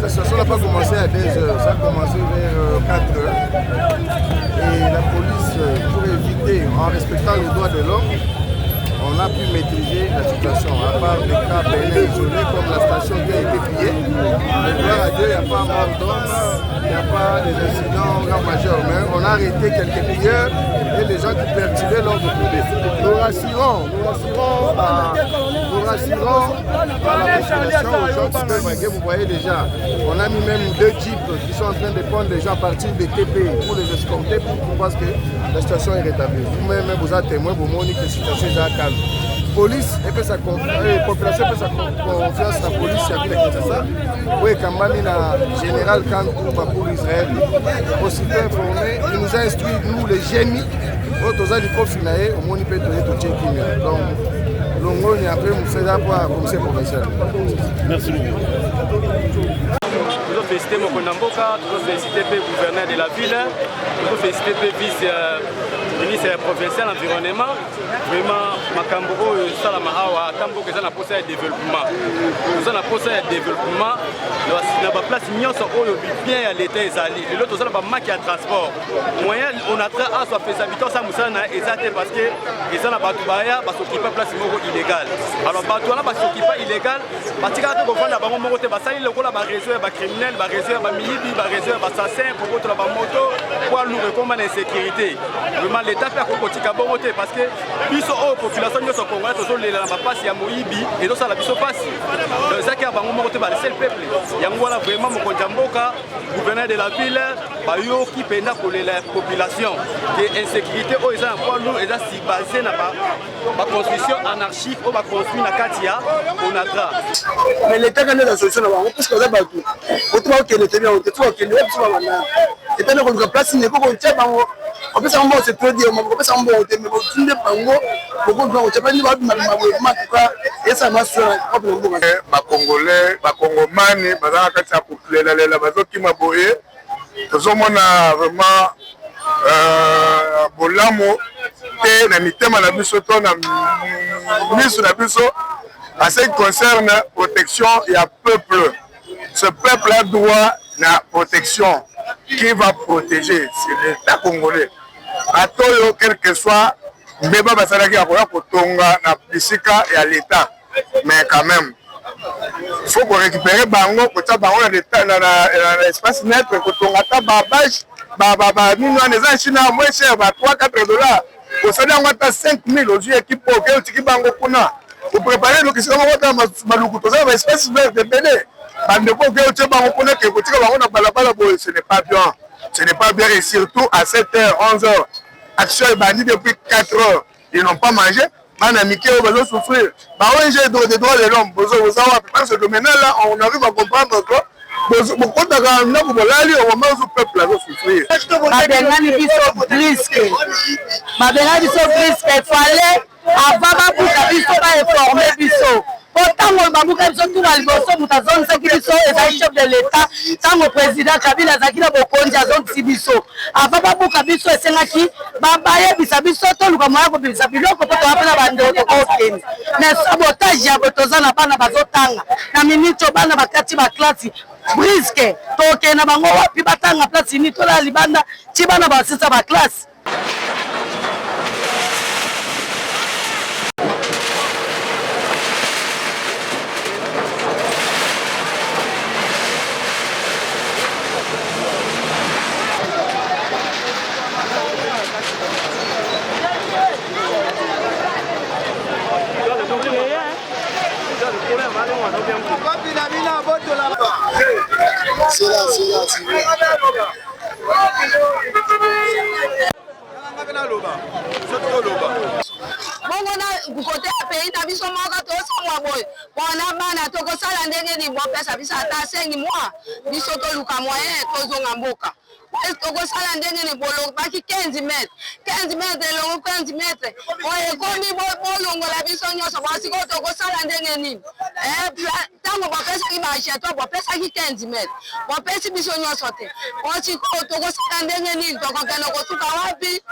La situation n'a pas commencé à 10h, ça a commencé vers 4h. Et la police, pour éviter, en respectant les droits de l'homme, on a pu maîtriser la situation, à part des cas bien isolés comme la station qui a été pillée. Mais gloire à Dieu, il n'y a pas mort d'homme, il n'y a pas des incidents majeurs. Mais on a arrêté quelques pilleurs et les gens qui perturbaient l'ordre public. Nous rassurons par la population aux gens qui peuvent vaguer. Vous voyez déjà, on a mis même 2 jeeps qui sont en train de prendre les gens à partir des TP pour les escorter pour voir que la situation est rétablie. Vous-même, vous êtes témoin, vous montrez que la situation est calme. Police et puis sa population peut sa confiance à la police à la Kinshasa. Oui, quand même, le général Kankou pour Israël, aussitôt informé, il nous a instruit, nous les génies, autres à l'ICOFINAE, au moins il peut donner tout le donc, l'ongo est après, nous faisons pour la commission provinciale. Merci beaucoup. Nous féliciter Mokondamboka, nous féliciter le gouverneur de la ville, nous féliciter le vice-ministre provincial de l'environnement. Vraiment, Makambo, Salama Awa, Tambo, que ça n'a pas de développement. Nous avons pas de développement. Nous avons place bien à l'État Ezali. Et l'autre, nous avons pas de transport. Moyen, on a très à soit faisabilité, ça nous a exacté parce que les gens n'ont pas s'occuper de place illégale. Alors, on a s'occuper illégal, parce que quand on a un moto, on réseau criminel, réseau milibi, réseau assassin, pour la moto, pour nous recommander la sécurité. Vraiment, l'État fait un bon côté parce que la population de Congolais, les passe ya moyibi et donc ça la biso passe. Ça qui a bango côté le seul peuple. Yango là vraiment Mokondamboka, gouverneur de la ville, ba yo qui penda pour la population. Que insécurité o eza en nous eza si basé na ba construction anarchique ou ba construire na Katia on a gra. Mais l'État quand la solution là, on peut se faire battu. Autrement que l'État bien, on te trouve que l'État soit maintenant. Et puis on place ne ko tient bango. On peut s'en c'est trop dire, on peut s'en mais on tinde bango. Beaucoup de gens et ça m'a sur Congolais, Congomani, la bazo qui m'a boyé. Nous sommes vraiment bolamo et na mitema na biso to na miso na biso en ce qui concerne la protection et le peuple. Ce peuple a droit à protection. Qui va protéger? C'est l'État congolais. À Toyo, quel que soit, Mbeba Basalaki a kotonga na bisika et à l'État. Mais quand même, il faut qu'on récupère bango, pour ça bango dans l'espace net, kotonga ta babage, nous on est en Chine à moins cher, 3-4 dollars. Au salaire on a 5 000 aux yeux qui pour que tu bango kuna. Vous préparez nous qui sont dans maluku, tout ça va espèce de bébé. Bande ko que tu bango kuna que tu bango na balabala, ce n'est pas bien. Ce n'est pas bien et surtout à 7h, 11h. Action est bannie depuis 4 heures. Ils n'ont pas mangé. Manamike, on va souffrir. ONG des droits de l'homme, dans ce domaine-là, on arrive à comprendre que beaucoup de gens au moment où le peuple va souffrir. Il fallait avant de informer. Autant que Babuka tout à l'immobilier, nous avons un chef de l'État, tant le président Kabila Zakina Bokonji a zone Sibiso. Avant Babuka Biso et Senaki, Babaye Bisabiso, tout le monde a Bisabilo, pour appeler la bande de mais sabotage, il y a besoin de la bazotanga. Na minute, Bana Bakati Baklati, Brisque, Toke, Nabango, Pibatanga, Platini, Tola Libanda, Tibana Basisa Baklas. C'est là. Bongo côté pays na biso moko to sangwa boy. Bona bana to ko sala ndenge ni bo pesa bisa ata 5 mois. Biso to luka moyen to zonga mboka. Est-ce que sala ndenge ni bolo baki 15 mètres. 15 mètres longo 15 mètres. Oye komi bolongo la biso nyoso basi ko to ko sala ndenge ni. Tango bo pesa ki ba cheto bo pesa ki 15 mètres. Bo pesa biso nyoso te. Osi ko to ko sala ndenge ni to ko kana ko tuka wapi.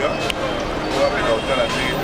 Mouya. Dans la vie,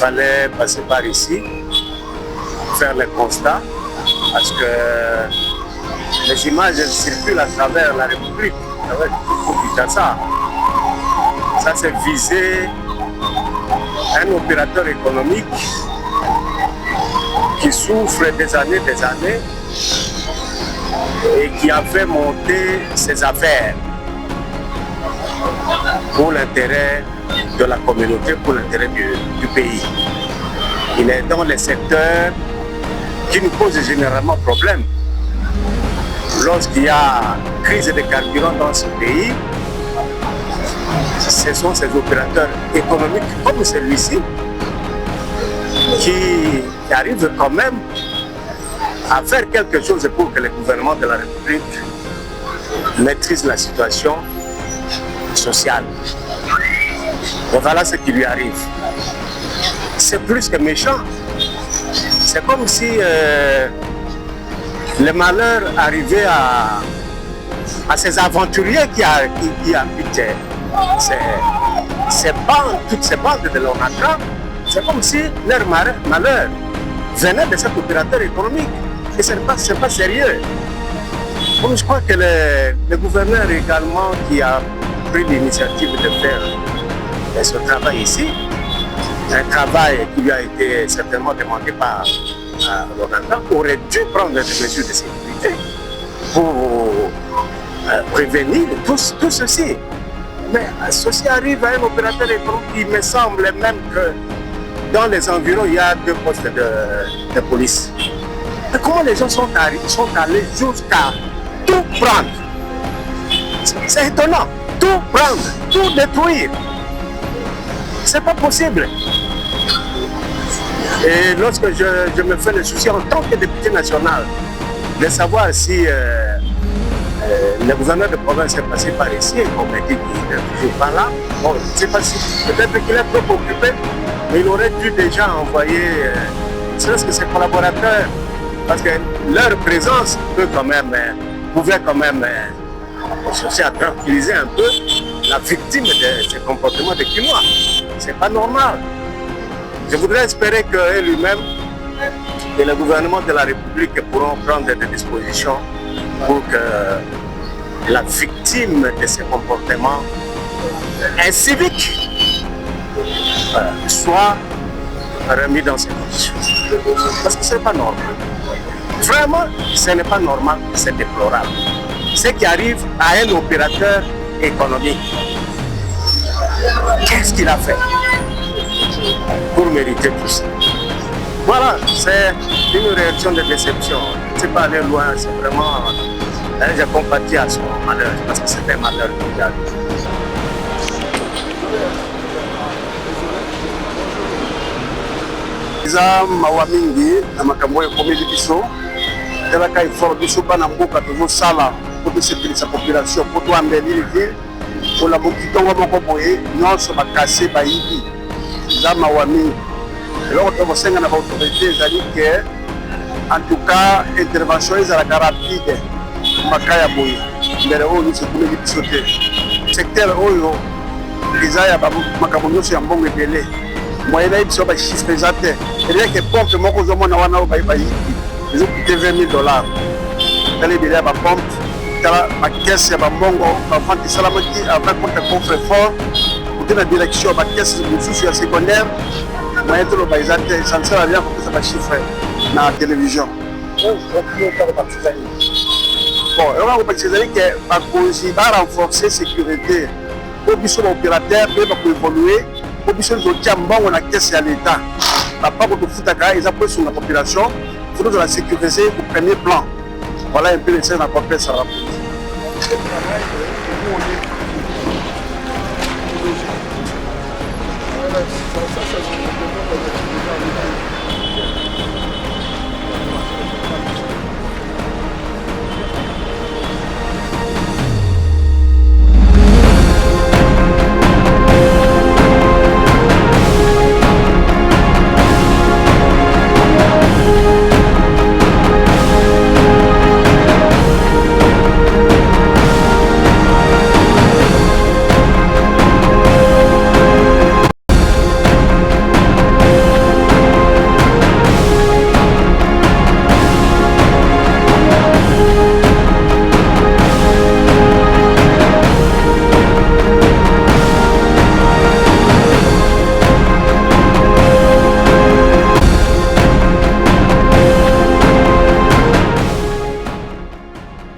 Il fallait passer par ici, faire le constat, parce que les images circulent à travers la République, à travers Kinshasa. Ça, c'est viser un opérateur économique qui souffre des années et qui a fait monter ses affaires pour l'intérêt de la communauté, pour l'intérêt du pays. Il est dans les secteurs qui nous posent généralement problème. Lorsqu'il y a crise de carburant dans ce pays, ce sont ces opérateurs économiques comme celui-ci qui arrivent quand même à faire quelque chose pour que le gouvernement de la République maîtrise la situation sociale. Et voilà ce qui lui arrive. C'est plus que méchant. C'est comme si le malheur arrivait à ces aventuriers qui habitent toutes ces bandes de l'ONATRA. C'est comme si leur malheur venait de cet opérateur économique. Et ce n'est pas sérieux. Comme je crois que le gouverneur également qui a pris l'initiative de faire ce travail ici, un travail qui lui a été certainement demandé par l'ONATRA, aurait dû prendre des mesures de sécurité pour prévenir tout ceci. Mais ceci arrive à un opérateur économique. Il me semble même que dans les environs, il y a 2 postes de police. Mais comment les gens sont allés jusqu'à tout prendre. C'est étonnant. Tout prendre, tout détruire. C'est pas possible. Et lorsque je me fais le souci en tant que député national de savoir si le gouverneur de province est passé par ici, on m'a dit qu'il n'est toujours pas là. Bon, je ne sais pas si peut-être qu'il est trop occupé, mais il aurait dû déjà envoyer, serait-ce que ses collaborateurs, parce que leur présence pouvait quand même chercher à tranquilliser un peu la victime de ces comportements de Kinois. C'est pas normal. Je voudrais espérer que lui-même et le gouvernement de la République pourront prendre des dispositions pour que la victime de ces comportements inciviques soit remis dans ces conditions. Parce que ce n'est pas normal. Vraiment, ce n'est pas normal, c'est déplorable. Ce qui arrive à un opérateur économique, qu'est-ce qu'il a fait pour mériter tout ça? Voilà, c'est une réaction de déception. C'est pas aller loin, c'est vraiment... J'ai compati à son malheur, parce que c'est un malheur qui arrive. eza mawa mingi na makambo oyo ekomeli biso talaka effort biso bana mboka tozosala po tosepelisa population po toambeli ville kolabo kitongo moko boye nyonso bakase bayibi eza mawa mingi eloko tokosenga na baautorité ezali ke en tout cas intervention ezalaka rapide maka ya boye mbele oyo nyonso ekomeli biso te secteur oyo eza ya makambo nyonso ya mbongo ebele moyen na ye biso bachiffre eza te eleke pompe moko ozomona wana oyo bayibi ezokute $20 000 tala ebele ya bapompe tala bakese ya bambongo bavante esalamaki avant contre coffre fort kote na direction bakese mosusu ya secondaire moyen toloba eza te sansala bien kopesa bachiffre na télévision bon eloko bakisa ezali ke bakonzi barenforcer sécurité po biso baopérateur mpe bakoévolue po biso totia mbongo na kese ya l'état bapako tofutaka eza po esunga population fo tozala sécurisé au premier plan voilà un peu le sens na kopesa rapport.